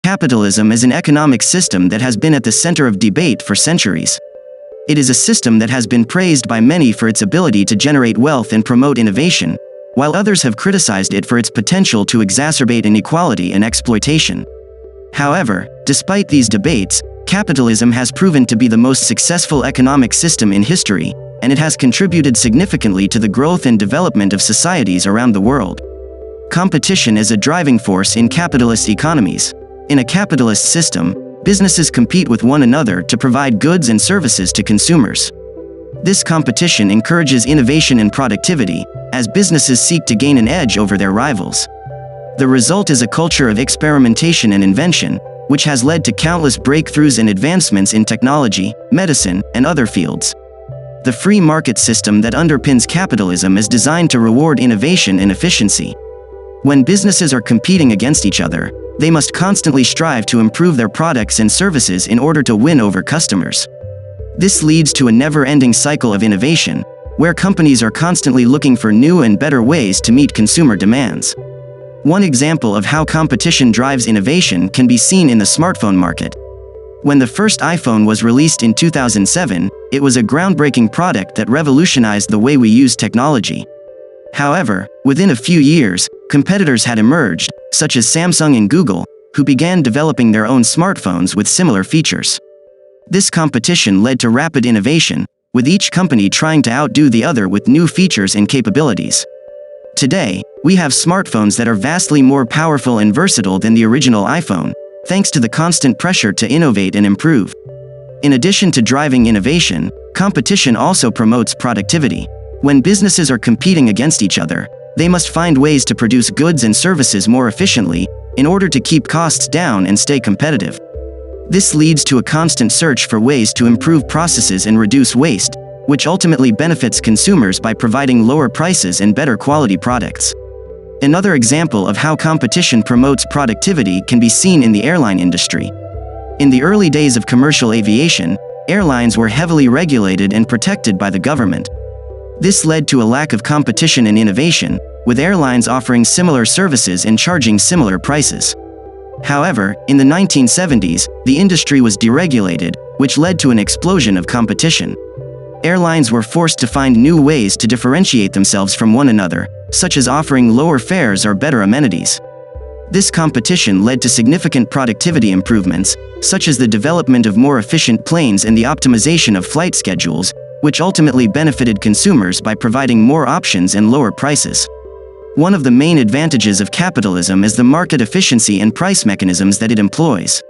Capitalism is an economic system that has been at the center of debate for centuries. It is a system that has been praised by many for its ability to generate wealth and promote innovation, while others have criticized it for its potential to exacerbate inequality and exploitation. However, despite these debates, capitalism has proven to be the most successful economic system in history, and it has contributed significantly to the growth and development of societies around the world. Competition is a driving force in capitalist economies. In a capitalist system, businesses compete with one another to provide goods and services to consumers. This competition encourages innovation and productivity, as businesses seek to gain an edge over their rivals. The result is a culture of experimentation and invention, which has led to countless breakthroughs and advancements in technology, medicine, and other fields. The free market system that underpins capitalism is designed to reward innovation and efficiency. When businesses are competing against each other, they must constantly strive to improve their products and services in order to win over customers. This leads to a never-ending cycle of innovation, where companies are constantly looking for new and better ways to meet consumer demands. One example of how competition drives innovation can be seen in the smartphone market. When the first iPhone was released in 2007, it was a groundbreaking product that revolutionized the way we use technology. However, within a few years, competitors had emerged, such as Samsung and Google, who began developing their own smartphones with similar features. This competition led to rapid innovation, with each company trying to outdo the other with new features and capabilities. Today, we have smartphones that are vastly more powerful and versatile than the original iPhone, thanks to the constant pressure to innovate and improve. In addition to driving innovation, competition also promotes productivity. When businesses are competing against each other, they must find ways to produce goods and services more efficiently, in order to keep costs down and stay competitive. This leads to a constant search for ways to improve processes and reduce waste, which ultimately benefits consumers by providing lower prices and better quality products. Another example of how competition promotes productivity can be seen in the airline industry. In the early days of commercial aviation, airlines were heavily regulated and protected by the government. This led to a lack of competition and innovation, with airlines offering similar services and charging similar prices. However, in the 1970s, the industry was deregulated, which led to an explosion of competition. Airlines were forced to find new ways to differentiate themselves from one another, such as offering lower fares or better amenities. This competition led to significant productivity improvements, such as the development of more efficient planes and the optimization of flight schedules, which ultimately benefited consumers by providing more options and lower prices. One of the main advantages of capitalism is the market efficiency and price mechanisms that it employs.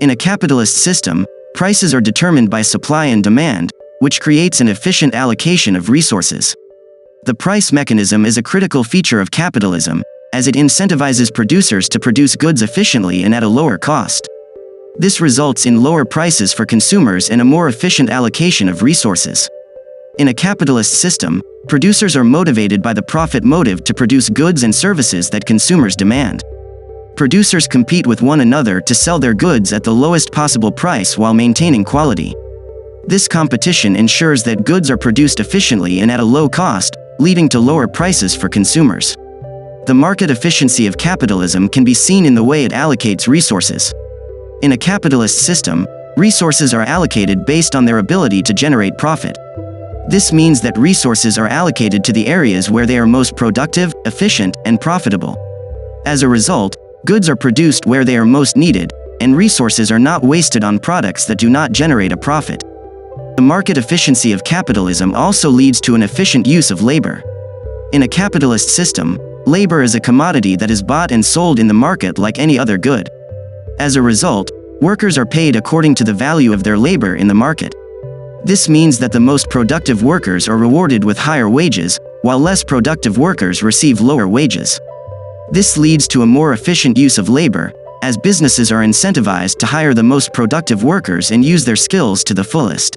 In a capitalist system, prices are determined by supply and demand, which creates an efficient allocation of resources. The price mechanism is a critical feature of capitalism, as it incentivizes producers to produce goods efficiently and at a lower cost. This results in lower prices for consumers and a more efficient allocation of resources. In a capitalist system, producers are motivated by the profit motive to produce goods and services that consumers demand. Producers compete with one another to sell their goods at the lowest possible price while maintaining quality. This competition ensures that goods are produced efficiently and at a low cost, leading to lower prices for consumers. The market efficiency of capitalism can be seen in the way it allocates resources. In a capitalist system, resources are allocated based on their ability to generate profit. This means that resources are allocated to the areas where they are most productive, efficient, and profitable. As a result, goods are produced where they are most needed, and resources are not wasted on products that do not generate a profit. The market efficiency of capitalism also leads to an efficient use of labor. In a capitalist system, labor is a commodity that is bought and sold in the market like any other good. As a result, workers are paid according to the value of their labor in the market. This means that the most productive workers are rewarded with higher wages, while less productive workers receive lower wages. This leads to a more efficient use of labor, as businesses are incentivized to hire the most productive workers and use their skills to the fullest.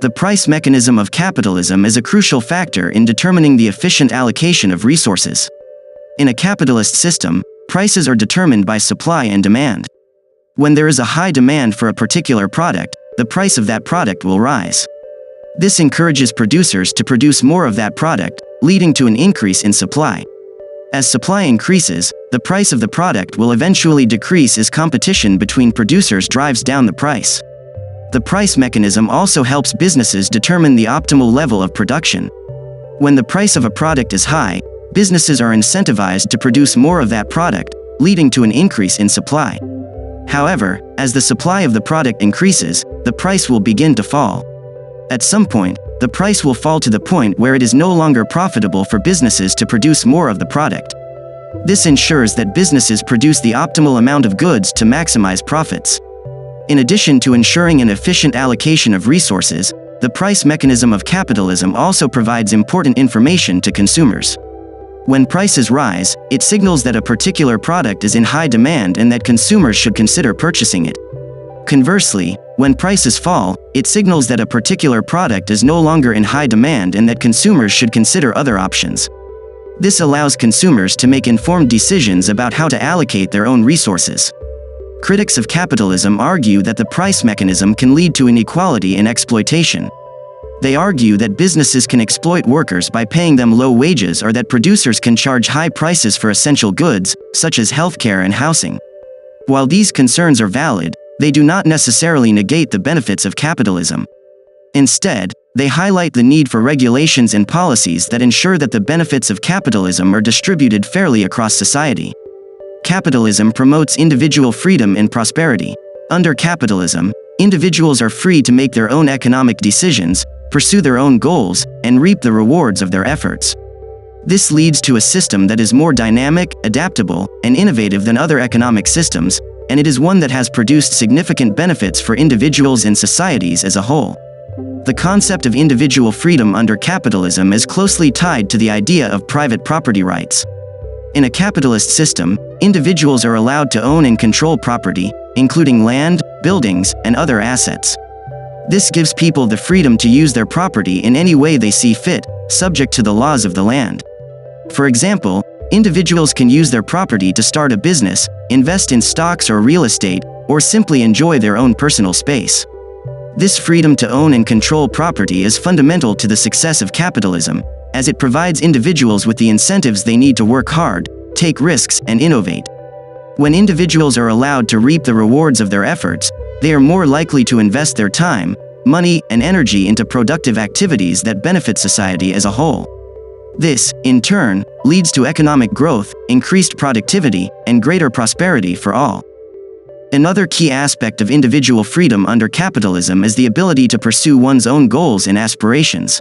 The price mechanism of capitalism is a crucial factor in determining the efficient allocation of resources. In a capitalist system, prices are determined by supply and demand. When there is a high demand for a particular product, the price of that product will rise. This encourages producers to produce more of that product, leading to an increase in supply. As supply increases, the price of the product will eventually decrease as competition between producers drives down the price. The price mechanism also helps businesses determine the optimal level of production. When the price of a product is high, businesses are incentivized to produce more of that product, leading to an increase in supply. However, as the supply of the product increases, the price will begin to fall. At some point, the price will fall to the point where it is no longer profitable for businesses to produce more of the product. This ensures that businesses produce the optimal amount of goods to maximize profits. In addition to ensuring an efficient allocation of resources, the price mechanism of capitalism also provides important information to consumers. When prices rise, it signals that a particular product is in high demand and that consumers should consider purchasing it. Conversely, when prices fall, it signals that a particular product is no longer in high demand and that consumers should consider other options. This allows consumers to make informed decisions about how to allocate their own resources. Critics of capitalism argue that the price mechanism can lead to inequality and exploitation. They argue that businesses can exploit workers by paying them low wages or that producers can charge high prices for essential goods, such as healthcare and housing. While these concerns are valid, they do not necessarily negate the benefits of capitalism. Instead, they highlight the need for regulations and policies that ensure that the benefits of capitalism are distributed fairly across society. Capitalism promotes individual freedom and prosperity. Under capitalism, individuals are free to make their own economic decisions, pursue their own goals, and reap the rewards of their efforts. This leads to a system that is more dynamic, adaptable, and innovative than other economic systems, and it is one that has produced significant benefits for individuals and societies as a whole. The concept of individual freedom under capitalism is closely tied to the idea of private property rights. In a capitalist system, individuals are allowed to own and control property, including land, buildings, and other assets. This gives people the freedom to use their property in any way they see fit, subject to the laws of the land. For example, individuals can use their property to start a business, invest in stocks or real estate, or simply enjoy their own personal space. This freedom to own and control property is fundamental to the success of capitalism, as it provides individuals with the incentives they need to work hard, take risks, and innovate. When individuals are allowed to reap the rewards of their efforts, they are more likely to invest their time, money, and energy into productive activities that benefit society as a whole. This, in turn, leads to economic growth, increased productivity, and greater prosperity for all. Another key aspect of individual freedom under capitalism is the ability to pursue one's own goals and aspirations.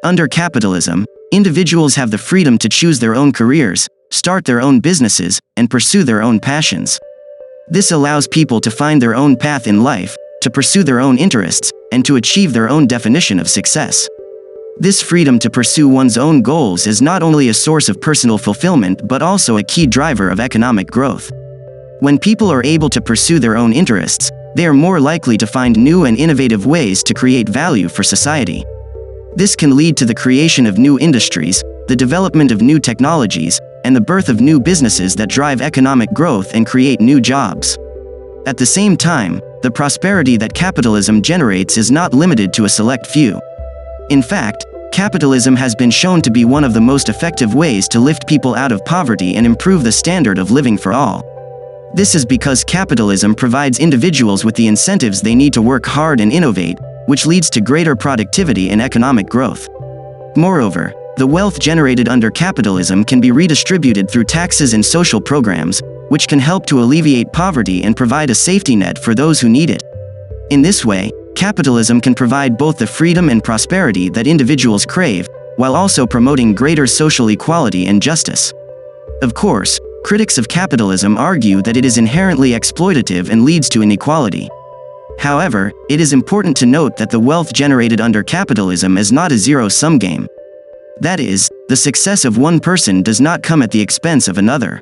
Under capitalism, individuals have the freedom to choose their own careers, start their own businesses, and pursue their own passions. This allows people to find their own path in life, to pursue their own interests, and to achieve their own definition of success. This freedom to pursue one's own goals is not only a source of personal fulfillment but also a key driver of economic growth. When people are able to pursue their own interests, they are more likely to find new and innovative ways to create value for society. This can lead to the creation of new industries, the development of new technologies, and the birth of new businesses that drive economic growth and create new jobs. At the same time, the prosperity that capitalism generates is not limited to a select few. In fact, capitalism has been shown to be one of the most effective ways to lift people out of poverty and improve the standard of living for all. This is because capitalism provides individuals with the incentives they need to work hard and innovate, which leads to greater productivity and economic growth. Moreover, the wealth generated under capitalism can be redistributed through taxes and social programs, which can help to alleviate poverty and provide a safety net for those who need it. In this way, capitalism can provide both the freedom and prosperity that individuals crave, while also promoting greater social equality and justice. Of course, critics of capitalism argue that it is inherently exploitative and leads to inequality. However, it is important to note that the wealth generated under capitalism is not a zero-sum game. That is, the success of one person does not come at the expense of another.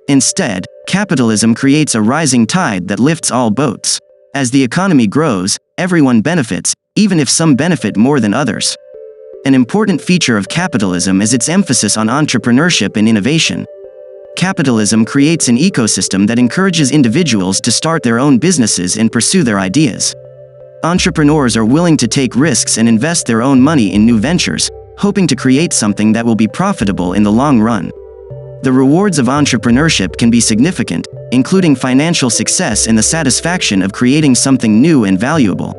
Instead, capitalism creates a rising tide that lifts all boats. As the economy grows, everyone benefits, even if some benefit more than others. An important feature of capitalism is its emphasis on entrepreneurship and innovation. Capitalism creates an ecosystem that encourages individuals to start their own businesses and pursue their ideas. Entrepreneurs are willing to take risks and invest their own money in new ventures, hoping to create something that will be profitable in the long run. The rewards of entrepreneurship can be significant, including financial success and the satisfaction of creating something new and valuable.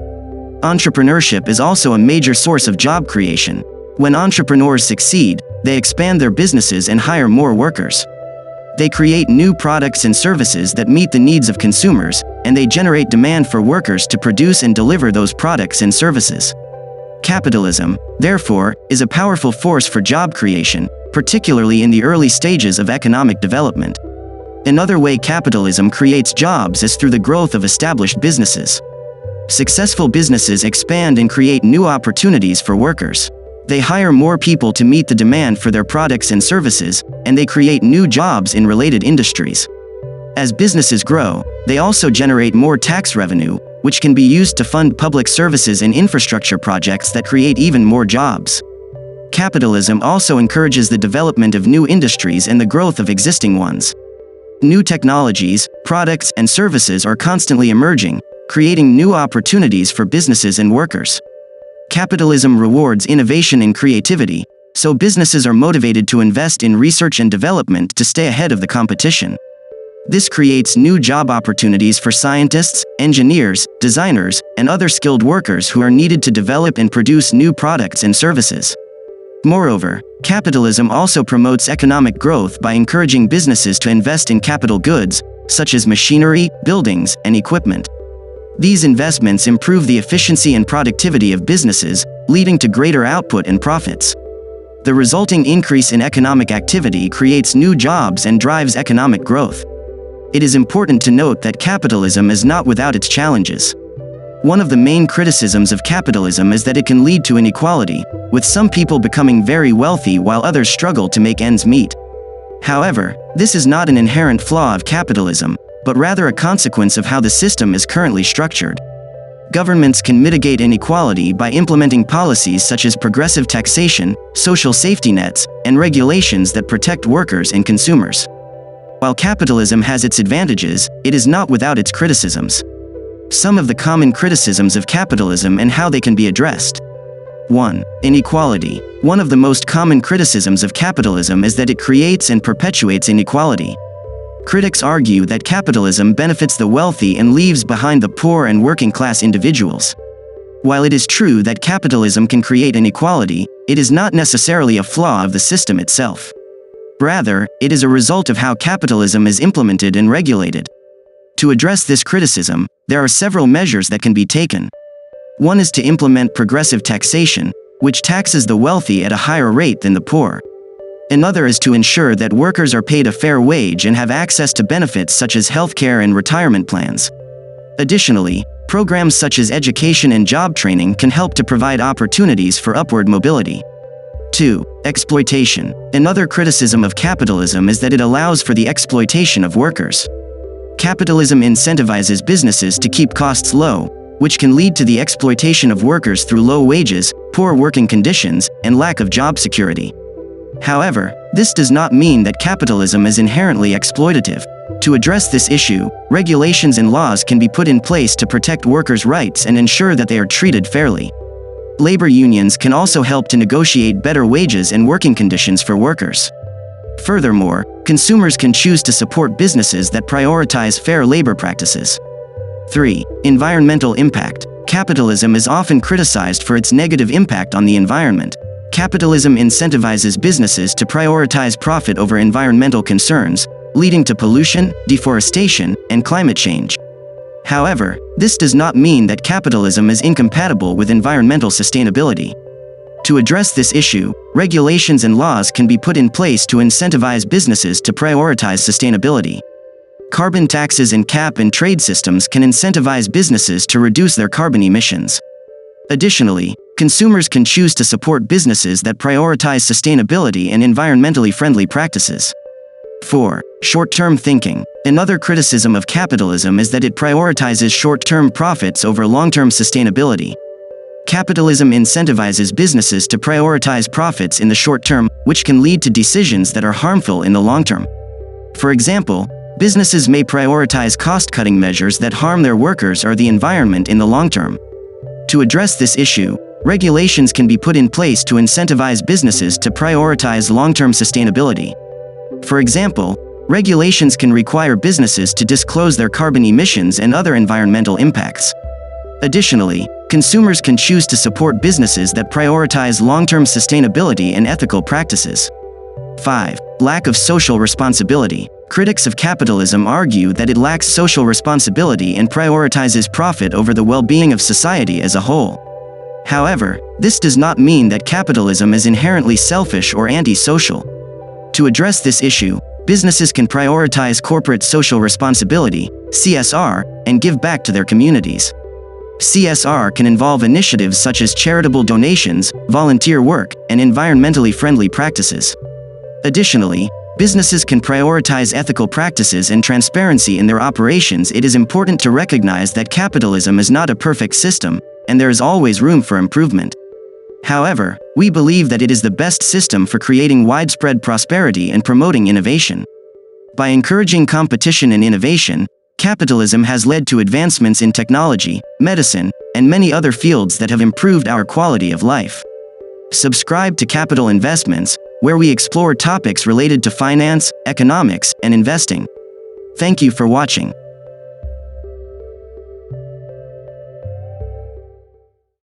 Entrepreneurship is also a major source of job creation. When entrepreneurs succeed, they expand their businesses and hire more workers. They create new products and services that meet the needs of consumers, and they generate demand for workers to produce and deliver those products and services. Capitalism, therefore, is a powerful force for job creation, particularly in the early stages of economic development. Another way capitalism creates jobs is through the growth of established businesses. Successful businesses expand and create new opportunities for workers. They hire more people to meet the demand for their products and services, and they create new jobs in related industries. As businesses grow, they also generate more tax revenue, which can be used to fund public services and infrastructure projects that create even more jobs. Capitalism also encourages the development of new industries and the growth of existing ones. New technologies, products, and services are constantly emerging, creating new opportunities for businesses and workers. Capitalism rewards innovation and creativity, so businesses are motivated to invest in research and development to stay ahead of the competition. This creates new job opportunities for scientists, engineers, designers, and other skilled workers who are needed to develop and produce new products and services. Moreover, capitalism also promotes economic growth by encouraging businesses to invest in capital goods, such as machinery, buildings, and equipment. These investments improve the efficiency and productivity of businesses, leading to greater output and profits. The resulting increase in economic activity creates new jobs and drives economic growth. It is important to note that capitalism is not without its challenges. One of the main criticisms of capitalism is that it can lead to inequality, with some people becoming very wealthy while others struggle to make ends meet. However, this is not an inherent flaw of capitalism, but rather a consequence of how the system is currently structured. Governments can mitigate inequality by implementing policies such as progressive taxation, social safety nets, and regulations that protect workers and consumers. While capitalism has its advantages, it is not without its criticisms. Some of the common criticisms of capitalism and how they can be addressed. 1. Inequality. One of the most common criticisms of capitalism is that it creates and perpetuates inequality. Critics argue that capitalism benefits the wealthy and leaves behind the poor and working-class individuals. While it is true that capitalism can create inequality, it is not necessarily a flaw of the system itself. Rather, it is a result of how capitalism is implemented and regulated. To address this criticism, there are several measures that can be taken. One is to implement progressive taxation, which taxes the wealthy at a higher rate than the poor. Another is to ensure that workers are paid a fair wage and have access to benefits such as healthcare and retirement plans. Additionally, programs such as education and job training can help to provide opportunities for upward mobility. 2. Exploitation. Another criticism of capitalism is that it allows for the exploitation of workers. Capitalism incentivizes businesses to keep costs low, which can lead to the exploitation of workers through low wages, poor working conditions, and lack of job security. However, this does not mean that capitalism is inherently exploitative. To address this issue, regulations and laws can be put in place to protect workers' rights and ensure that they are treated fairly. Labor unions can also help to negotiate better wages and working conditions for workers. Furthermore, consumers can choose to support businesses that prioritize fair labor practices. 3. Environmental impact. Capitalism is often criticized for its negative impact on the environment. Capitalism incentivizes businesses to prioritize profit over environmental concerns, leading to pollution, deforestation, and climate change. However, this does not mean that capitalism is incompatible with environmental sustainability. To address this issue, regulations and laws can be put in place to incentivize businesses to prioritize sustainability. Carbon taxes and cap-and-trade systems can incentivize businesses to reduce their carbon emissions. Additionally, consumers can choose to support businesses that prioritize sustainability and environmentally friendly practices. 4. Short-term thinking. Another criticism of capitalism is that it prioritizes short-term profits over long-term sustainability. Capitalism incentivizes businesses to prioritize profits in the short term, which can lead to decisions that are harmful in the long term. For example, businesses may prioritize cost-cutting measures that harm their workers or the environment in the long term. To address this issue, regulations can be put in place to incentivize businesses to prioritize long-term sustainability. For example, regulations can require businesses to disclose their carbon emissions and other environmental impacts. Additionally, consumers can choose to support businesses that prioritize long-term sustainability and ethical practices. 5. Lack of social responsibility. Critics of capitalism argue that it lacks social responsibility and prioritizes profit over the well-being of society as a whole. However, this does not mean that capitalism is inherently selfish or anti-social. To address this issue, businesses can prioritize corporate social responsibility, CSR, and give back to their communities. CSR can involve initiatives such as charitable donations, volunteer work, and environmentally friendly practices. Additionally, businesses can prioritize ethical practices and transparency in their operations. It is important to recognize that capitalism is not a perfect system, and there is always room for improvement. However, we believe that it is the best system for creating widespread prosperity and promoting innovation. By encouraging competition and innovation, capitalism has led to advancements in technology, medicine, and many other fields that have improved our quality of life. Subscribe to Capital Investments, where we explore topics related to finance, economics, and investing. Thank you for watching.